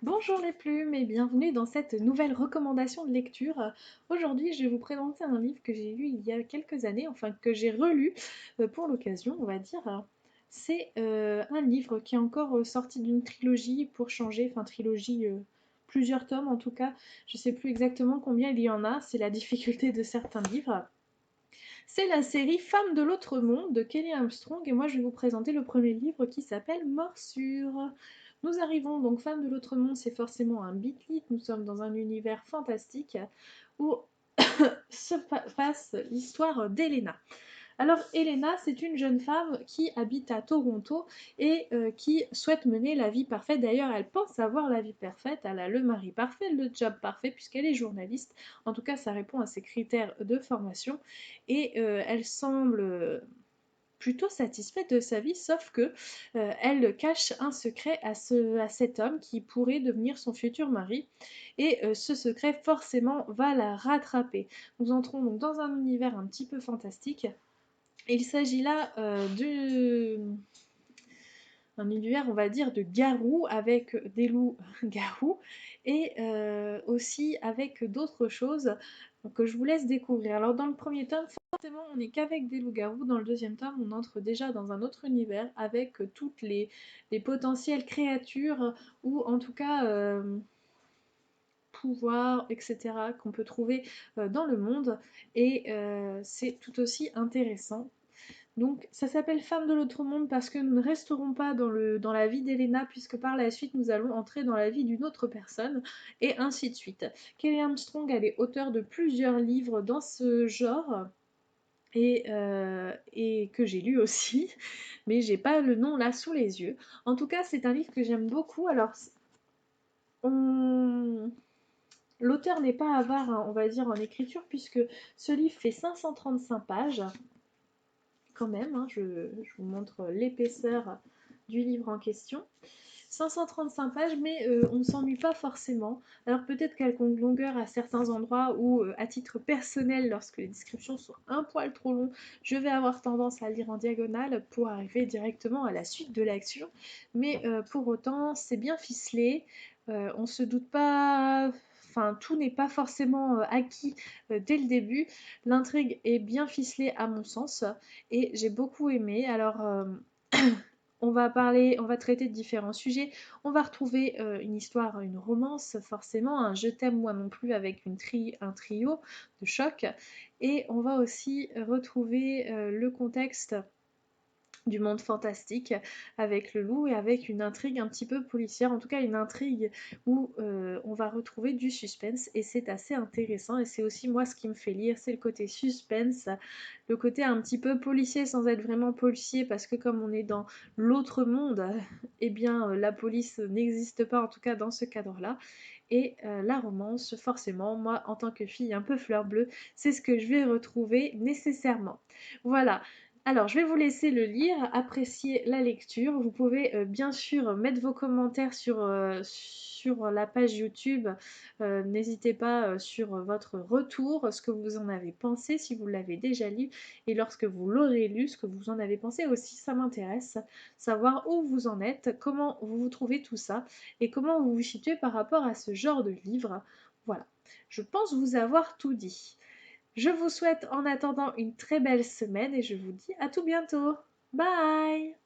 Bonjour les plumes et bienvenue dans cette nouvelle recommandation de lecture. Aujourd'hui, je vais vous présenter un livre que j'ai lu il y a quelques années, enfin que j'ai relu pour l'occasion, on va dire. C'est un livre qui est encore sorti d'une trilogie pour changer, enfin trilogie, plusieurs tomes en tout cas. Je ne sais plus exactement combien il y en a, c'est la difficulté de certains livres. C'est la série Femmes de l'autre monde de Kelly Armstrong et moi je vais vous présenter le premier livre qui s'appelle Morsure. Nous arrivons donc Femmes de l'autre monde, c'est forcément un beat-lit, nous sommes dans un univers fantastique où se passe l'histoire d'Elena. Alors Elena, c'est une jeune femme qui habite à Toronto et qui souhaite mener la vie parfaite. D'ailleurs, elle pense avoir la vie parfaite, elle a le mari parfait, le job parfait puisqu'elle est journaliste. En tout cas, ça répond à ses critères de formation et elle semble plutôt satisfaite de sa vie, sauf que elle cache un secret à cet homme qui pourrait devenir son futur mari, et ce secret forcément va la rattraper. Nous entrons donc dans un univers un petit peu fantastique. Il s'agit là d'un univers, on va dire, de garous avec des loups garous et aussi avec d'autres choses que je vous laisse découvrir. Alors dans le premier tome, forcément, on n'est qu'avec des loups-garous. Dans le deuxième tome, on entre déjà dans un autre univers avec toutes les potentielles créatures ou en tout cas pouvoirs, etc. qu'on peut trouver dans le monde et c'est tout aussi intéressant. Donc ça s'appelle Femmes de l'autre monde parce que nous ne resterons pas dans la vie d'Elena puisque par la suite nous allons entrer dans la vie d'une autre personne et ainsi de suite. Kelly Armstrong, elle est auteure de plusieurs livres dans ce genre et que j'ai lu aussi, mais j'ai pas le nom là sous les yeux. En tout cas, c'est un livre que j'aime beaucoup. Alors, on... l'auteur n'est pas avare, hein, on va dire, en écriture puisque ce livre fait 535 pages quand même, hein, je vous montre l'épaisseur du livre en question. 535 pages, mais on ne s'ennuie pas forcément. Alors peut-être qu'elle compte longueur à certains endroits où, à titre personnel, lorsque les descriptions sont un poil trop longues, je vais avoir tendance à lire en diagonale pour arriver directement à la suite de l'action. Mais pour autant, c'est bien ficelé. On se doute pas. Enfin, tout n'est pas forcément acquis dès le début. L'intrigue est bien ficelée à mon sens et j'ai beaucoup aimé. Alors, on va traiter de différents sujets. On va retrouver une histoire, une romance, forcément, un je t'aime moi non plus avec un trio de choc. Et on va aussi retrouver le contexte du monde fantastique avec le loup et avec une intrigue un petit peu policière, en tout cas une intrigue où on va retrouver du suspense et c'est assez intéressant et c'est aussi moi ce qui me fait lire, c'est le côté suspense, le côté un petit peu policier sans être vraiment policier parce que comme on est dans l'autre monde, eh bien la police n'existe pas en tout cas dans ce cadre-là et la romance forcément moi en tant que fille un peu fleur bleue c'est ce que je vais retrouver nécessairement. Voilà, alors, je vais vous laisser le lire, apprécier la lecture. Vous pouvez bien sûr mettre vos commentaires sur la page YouTube. N'hésitez pas sur votre retour, ce que vous en avez pensé, si vous l'avez déjà lu, et lorsque vous l'aurez lu, ce que vous en avez pensé aussi, ça m'intéresse. Savoir où vous en êtes, comment vous vous trouvez tout ça, et comment vous vous situez par rapport à ce genre de livre. Voilà, je pense vous avoir tout dit. Je vous souhaite en attendant une très belle semaine et je vous dis à tout bientôt. Bye!